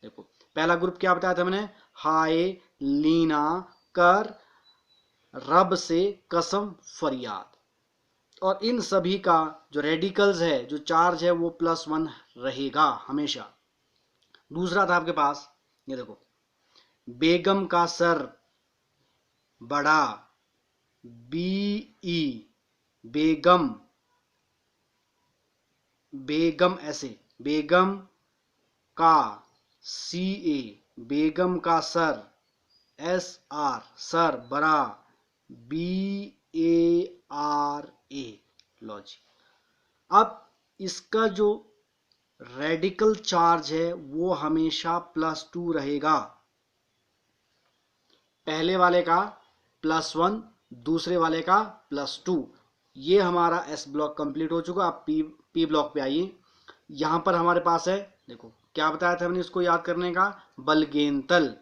देखो पहला ग्रुप क्या बताया था मैंने, हाय लीना कर रब से कसम फरियाद। और इन सभी का जो रेडिकल्स है, जो चार्ज है, वो +1 रहेगा हमेशा। दूसरा था आपके पास, ये देखो, बेगम का सर बड़ा, BE बेगम, बेगम ऐसे, बेगम का CA बेगम का सर, SR सर बड़ा, BARA लॉजी। अब इसका जो रेडिकल चार्ज है वो हमेशा +2 रहेगा। पहले वाले का +1, दूसरे वाले का +2। ये हमारा S ब्लॉक कंप्लीट हो चुका। आप P ब्लॉक पे आइए। यहां पर हमारे पास है, देखो क्या बताया था हमने इसको याद करने का, बलगेंतल,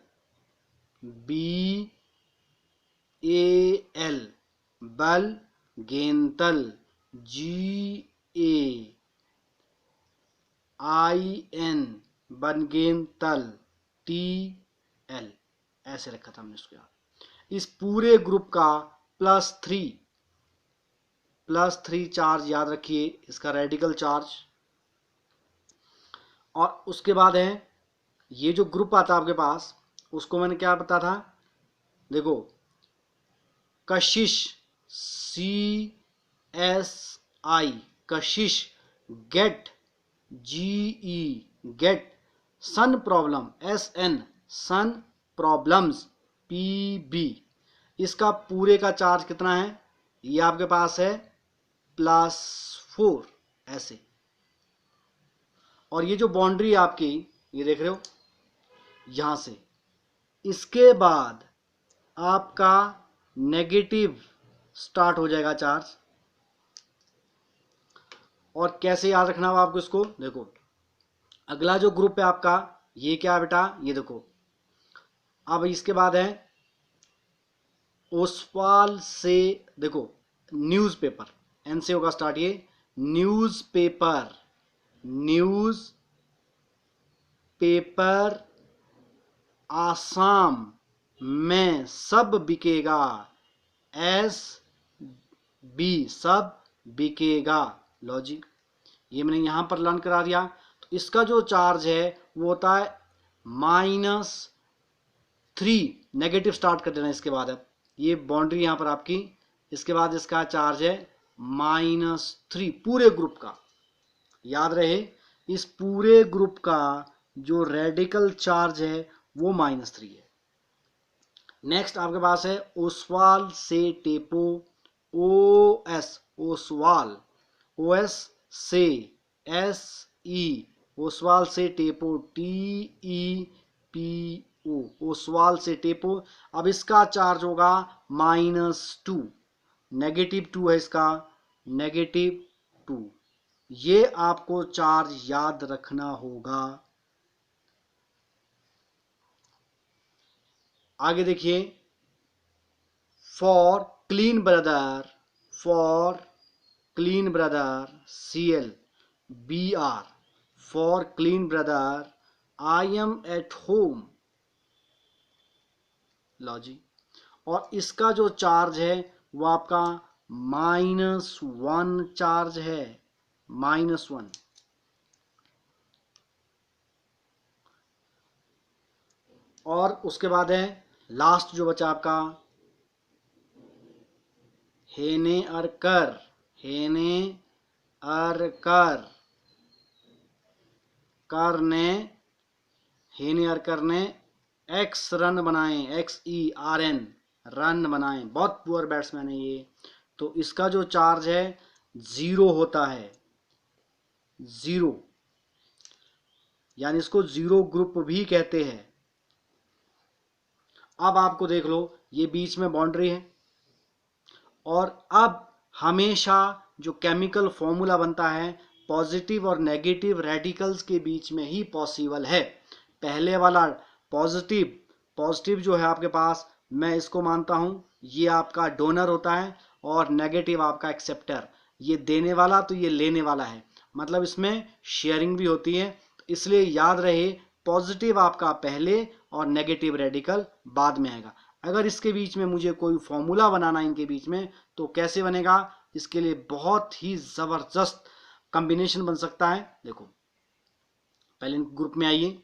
BAL बल गेंतल, GAIN बनगेंतल, TL ऐसे रखा था हमने इसको याद। इस पूरे ग्रुप का +3 चार्ज याद रखिए, इसका रेडिकल चार्ज। और उसके बाद है ये जो ग्रुप आता है आपके पास, उसको मैंने क्या बताया था, देखो कशिश, CSI कशिश, गेट, GE गेट, सन प्रॉब्लम, SN सन प्रॉब्लम्स, PB। इसका पूरे का चार्ज कितना है, ये आपके पास है +4 ऐसे। और ये जो बाउंड्री आपकी, ये देख रहे हो यहां से, इसके बाद आपका नेगेटिव स्टार्ट हो जाएगा चार्ज। और कैसे याद रखना होगा आपको इसको, देखो अगला जो ग्रुप है आपका, ये क्या है बेटा, ये देखो। अब इसके बाद है ओसवाल से, देखो न्यूज़पेपर, एन से होगा स्टार्ट, ये न्यूज़पेपर, न्यूज़ पेपर आसाम में सब बिकेगा, SB सब बिकेगा लॉजिक। ये मैंने यहां पर लर्न करा दिया। तो इसका जो चार्ज है वो होता है -3, नेगेटिव स्टार्ट कर देना इसके बाद। अब ये बाउंड्री यहां पर आपकी, इसके बाद इसका चार्ज है -3 पूरे ग्रुप का। याद रहे इस पूरे ग्रुप का जो रेडिकल चार्ज है वो -3 है। नेक्स्ट आपके पास है ओसवाल से टेपो, OS ओसवाल, OS से SE ओसवाल से टेपो, TEPO ओसवाल से टेपो। अब इसका चार्ज होगा -2, -2 है इसका, -2। ये आपको चार्ज याद रखना होगा। आगे देखिए, for clean brother, for clean brother CL, BR for clean brother, I am at home logic. और इसका जो चार्ज है वो आपका -1 चार्ज है, -1। और उसके बाद है लास्ट जो बचा आपका, हेने अरकर, हेने अरकर, कर ने, हेने अरकर ने X रन बनाए, XERN रन बनाए, बहुत पुअर बैट्समैन है ये। तो इसका जो चार्ज है 0 होता है, 0, यानी इसको 0 ग्रुप भी कहते हैं। अब आपको देख लो ये बीच में बाउंड्री है। और अब हमेशा जो केमिकल फॉर्मूला बनता है पॉजिटिव और नेगेटिव रेडिकल्स के बीच में ही पॉसिबल है। पहले वाला पॉजिटिव जो है आपके पास, मैं इसको मानता हूं ये आपका डोनर होता है, और नेगेटिव आपका एक्सेप्टर। ये देने वाला तो ये लेने वाला है, मतलब इसमें शेयरिंग भी होती है। इसलिए याद रहे पॉजिटिव आपका पहले और नेगेटिव रेडिकल बाद में आएगा। अगर इसके बीच में मुझे कोई फॉर्मूला बनाना है इनके बीच में, तो कैसे बनेगा? इसके लिए बहुत ही जबरदस्त कॉम्बिनेशन बन सकता है। देखो, पहले ग्रुप में आइए,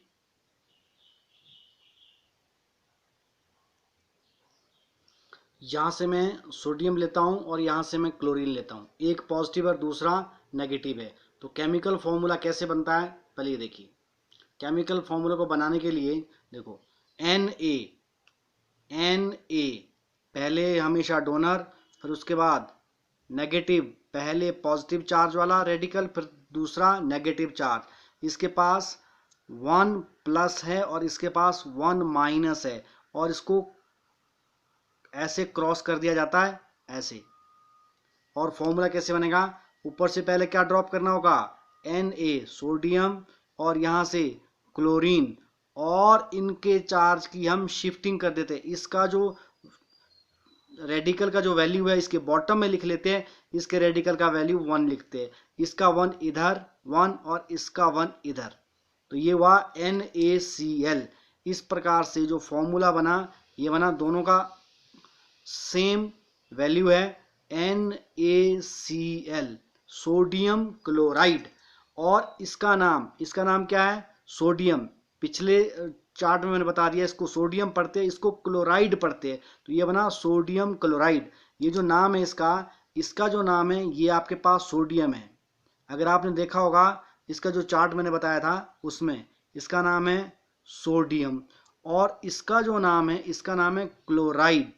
यहां से मैं सोडियम लेता हूं और यहां से मैं क्लोरीन लेता हूं, एक पॉजिटिव और दूसरा नेगेटिव है। तो केमिकल फॉर्मूला कैसे बनता है, पहले ये देखिए। केमिकल फॉर्मूला को बनाने के लिए देखो, Na पहले हमेशा डोनर, फिर उसके बाद नेगेटिव, पहले पॉजिटिव चार्ज वाला रेडिकल, फिर दूसरा नेगेटिव चार्ज। इसके पास 1 प्लस है और इसके पास 1 माइनस है, और इसको ऐसे क्रॉस कर दिया जाता है ऐसे। और फॉर्मूला कैसे बनेगा? ऊपर से पहले क्या ड्रॉप करना होगा? Na सोडियम, और यहां से क्लोरीन, और इनके चार्ज की हम शिफ्टिंग कर देते हैं। इसका जो रेडिकल का जो वैल्यू है इसके बॉटम में लिख लेते हैं, इसके रेडिकल का वैल्यू 1 लिखते हैं। इसका 1 इधर 1 और इसका 1 इधर, तो ये हुआ NaCl। इस प्रकार से जो फॉर्मूला बना, ये बना, दोनों का सेम वैल्यू है NaCl, सोडियम क्लोराइड। और इसका नाम क्या है? सोडियम। पिछले चार्ट में मैंने बता दिया, इसको सोडियम पढ़ते हैं, इसको क्लोराइड पढ़ते हैं, तो ये बना सोडियम क्लोराइड। ये जो नाम है इसका जो नाम है, ये आपके पास सोडियम है। अगर आपने देखा होगा इसका जो चार्ट मैंने बताया था उसमें, इसका नाम है सोडियम, और इसका जो नाम है इसका नाम है क्लोराइड।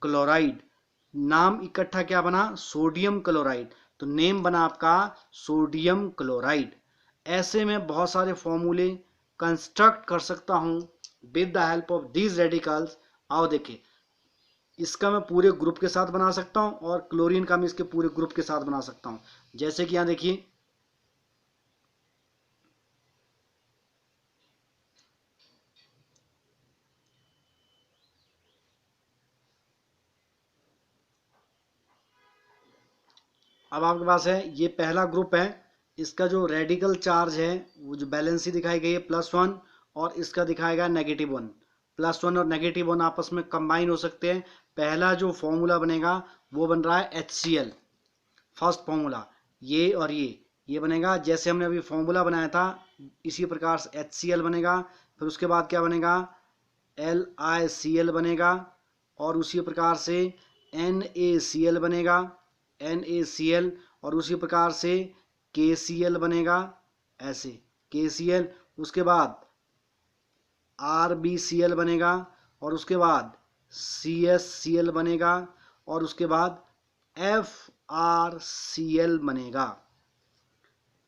क्लोराइड नाम इकट्ठा क्या बना? Sodium chloride. तो नेम बना आपका सोडियम क्लोराइड। ऐसे में बहुत सारे फॉर्मूले कंस्ट्रक्ट कर सकता हूं with the help of these radicals. आओ देखिए, इसका मैं पूरे ग्रुप के साथ बना सकता हूं, और क्लोरीन का मैं इसके पूरे ग्रुप के साथ बना सकता हूं। जैसे कि यहां देखिए, अब आपके पास है, ये पहला ग्रुप है, इसका जो रेडिकल चार्ज है वो जो बैलेंसी दिखाई गई है +1, और इसका दिखाएगा -1। +1 और -1 आपस में कंबाइन हो सकते हैं। पहला जो फॉर्मूला बनेगा वो बन रहा है HCl, फर्स्ट फॉर्मूला। ये और ये बनेगा जैसे हमने अभी फॉर्मूला बनाया था, इसी प्रकार से HCl बनेगा। फिर उसके बाद क्या बनेगा? LiCl बनेगा, और उसी प्रकार से NaCl बनेगा, NaCl, और उसी प्रकार से KCl बनेगा, ऐसे KCl। उसके बाद RbCl बनेगा, और उसके बाद CsCl बनेगा, और उसके बाद FrCl बनेगा।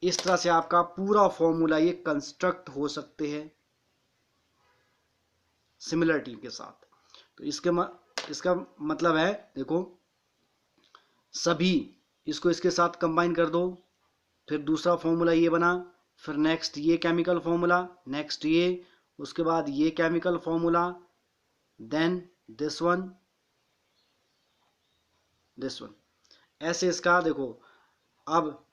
इस तरह से आपका पूरा फॉर्मूला ये कंस्ट्रक्ट हो सकते हैं सिमिलरिटी के साथ। तो इसका मतलब है, देखो, सभी इसको इसके साथ कंबाइन कर दो, फिर दूसरा फॉर्मूला ये बना, फिर नेक्स्ट ये केमिकल फॉर्मूला, नेक्स्ट ये, उसके बाद ये chemical formula, then this one, ऐसे इसका देखो। अब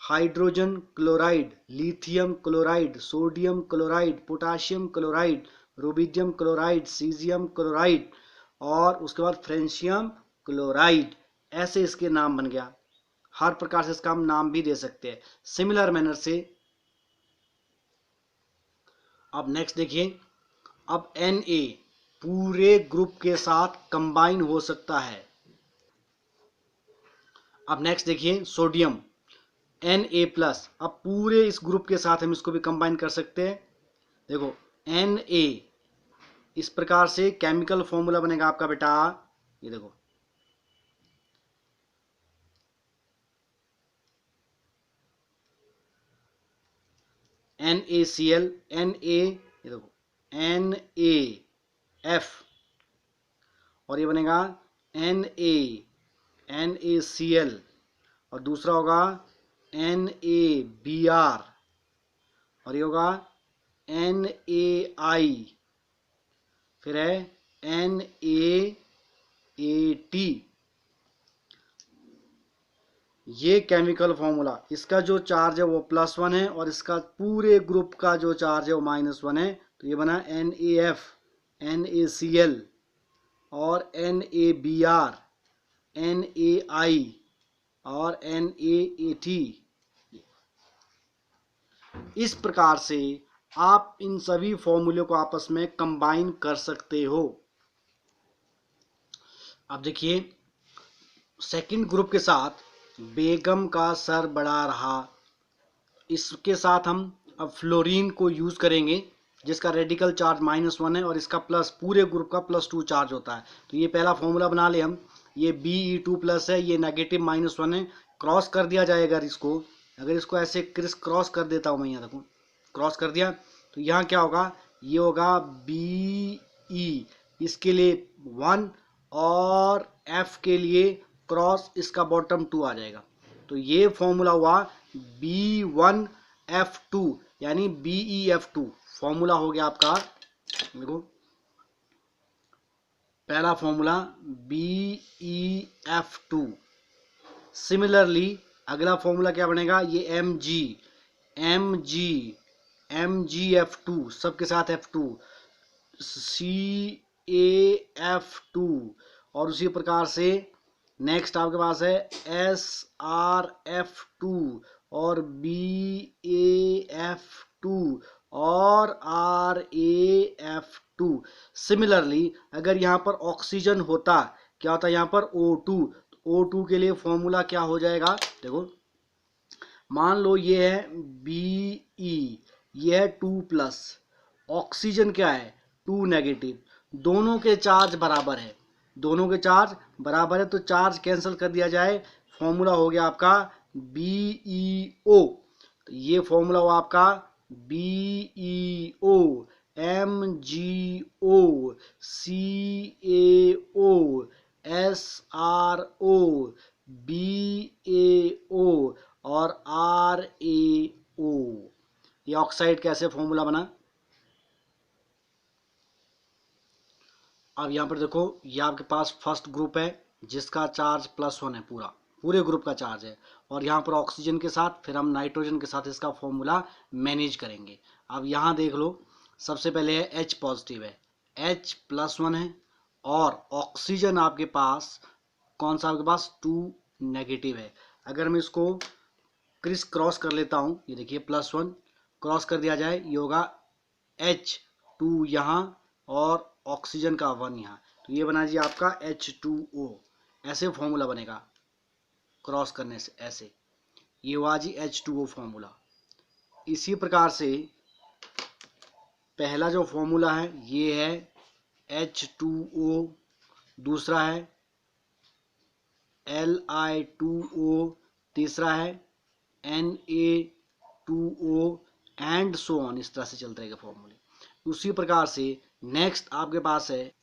hydrogen chloride, lithium chloride, sodium chloride, potassium chloride, rubidium chloride, caesium chloride, और उसके बाद फ्रेंशियम क्लोराइड, ऐसे इसके नाम बन गया। हर प्रकार से इसका हम नाम भी दे सकते हैं सिमिलर मैनर से। अब नेक्स्ट देखिए, अब Na पूरे ग्रुप के साथ कंबाइन हो सकता है। अब नेक्स्ट देखिए, सोडियम Na+, अब पूरे इस ग्रुप के साथ हम इसको भी कंबाइन कर सकते हैं। देखो, Na इस प्रकार से केमिकल फॉर्मूला बनेगा आपका बेटा, ये देखो, NaCl, ये देखो NaF, और ये बनेगा NaCl, और दूसरा होगा NaBr, और ये होगा NaI, फिर है NaAT, ये केमिकल फॉर्मूला, इसका जो चार्ज है वो +1 है और इसका पूरे ग्रुप का जो चार्ज है वो -1 है। तो ये बना NaF, NaCl और NaBr, NaI और NaAT। इस प्रकार से आप इन सभी फॉर्मूले को आपस में कंबाइन कर सकते हो। अब देखिए, सेकंड ग्रुप के साथ बेगम का सर बड़ा रहा, इसके साथ हम अब फ्लोरीन को यूज करेंगे जिसका रेडिकल चार्ज -1 है और इसका प्लस, पूरे ग्रुप का +2 चार्ज होता है। तो ये पहला फॉर्मूला बना ले हम। ये Be2+ है, ये नेगेटिव -1 है, क्रॉस कर दिया जाए। अगर इसको ऐसे क्रिस क्रॉस कर देता हूँ मैं, यहाँ देखो क्रॉस कर दिया, तो यहाँ क्या होगा, ये होगा Be, इसके लिए 1 और F के लिए क्रॉस इसका बॉटम 2 आ जाएगा। तो ये फॉर्मूला हुआ B1F2 यानी BeF2। फॉर्मूला हो गया आपका, देखो पहला फॉर्मूला BeF2। सिमिलरली अगला फॉर्मूला क्या बनेगा, ये MgF2 सबके साथ F2, CaF2 और उसी प्रकार से नेक्स्ट आपके पास है SrF2 और BaF2 और RaF2। सिमिलरली अगर यहाँ पर ऑक्सीजन होता, क्या होता है यहाँ पर O2, O2 के लिए फॉर्मूला क्या हो जाएगा, देखो मान लो ये है Be, ये है 2+, ऑक्सीजन क्या है 2 नेगेटिव, दोनों के चार्ज बराबर है, तो चार्ज कैंसिल कर दिया जाए, फॉर्मूला हो गया आपका BeO। तो ये फॉर्मूला हुआ आपका BeO, MgO, CaO, SrO, BaO और RaO। ये ऑक्साइड कैसे फॉर्मूला बना। अब यहाँ पर देखो, ये आपके पास फर्स्ट ग्रुप है जिसका चार्ज +1 है, पूरे ग्रुप का चार्ज है, और यहाँ पर ऑक्सीजन के साथ फिर हम नाइट्रोजन के साथ इसका फॉर्मूला मैनेज करेंगे। अब यहाँ देख लो, सबसे पहले है H पॉजिटिव है, H+1 है, और ऑक्सीजन आपके पास कौन सा, आपके पास 2 नेगेटिव है। अगर मैं इसको क्रिस क्रॉस कर लेता हूँ, ये देखिए +1 क्रॉस कर दिया जाए, ये होगा H2 यहाँ और ऑक्सीजन का 1 यहाँ, तो ये बना जी आपका H2O। ऐसे फॉर्मूला बनेगा क्रॉस करने से, ऐसे ये हुआ जी H2O फॉर्मूला। इसी प्रकार से पहला जो फॉर्मूला है ये है H2O, दूसरा है Li2O, तीसरा है Na2O एंड सो ऑन, इस तरह से चलते रहेगा फॉर्मूले। उसी प्रकार से नेक्स्ट आपके पास है,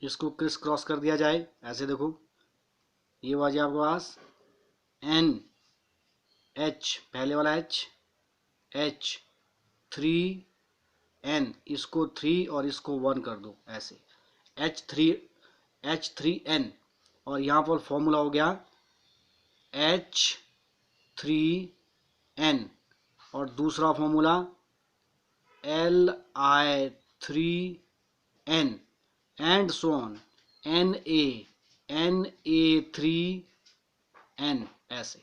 इसको क्रिस क्रॉस कर दिया जाए, ऐसे देखो ये हुआ जी आपके पास NH, पहले वाला H3N, इसको 3 और इसको 1 कर दो, ऐसे H3N, और यहाँ पर फॉर्मूला हो गया H3N और दूसरा formula Li3N and so on Na3N, ऐसे।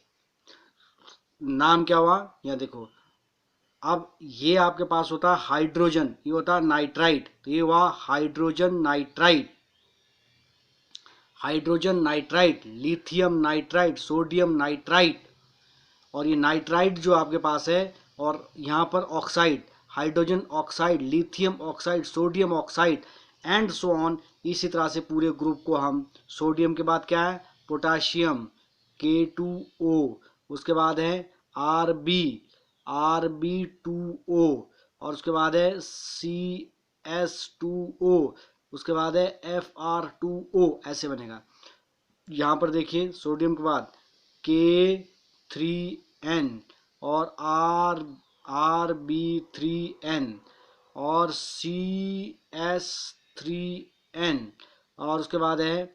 नाम क्या हुआ, यहाँ देखो, अब ये आपके पास होता है हाइड्रोजन, ये होता है नाइट्राइट, तो ये हुआ hydrogen nitrite, lithium nitrite, sodium nitrite. और ये नाइट्राइट जो आपके पास है, और यहाँ पर oxide, hydrogen oxide, lithium oxide, sodium oxide and so on. इसी तरह से पूरे ग्रुप को हम, सोडियम के बाद क्या है पोटाशियम K2O, उसके बाद है Rb2O, और उसके बाद है CS2O, उसके बाद है Fr2O, ऐसे बनेगा। यहाँ पर देखिए सोडियम के बाद K3N और Rb3N और CS3N और उसके बाद है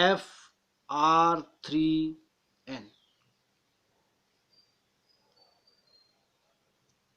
Fr3N एन।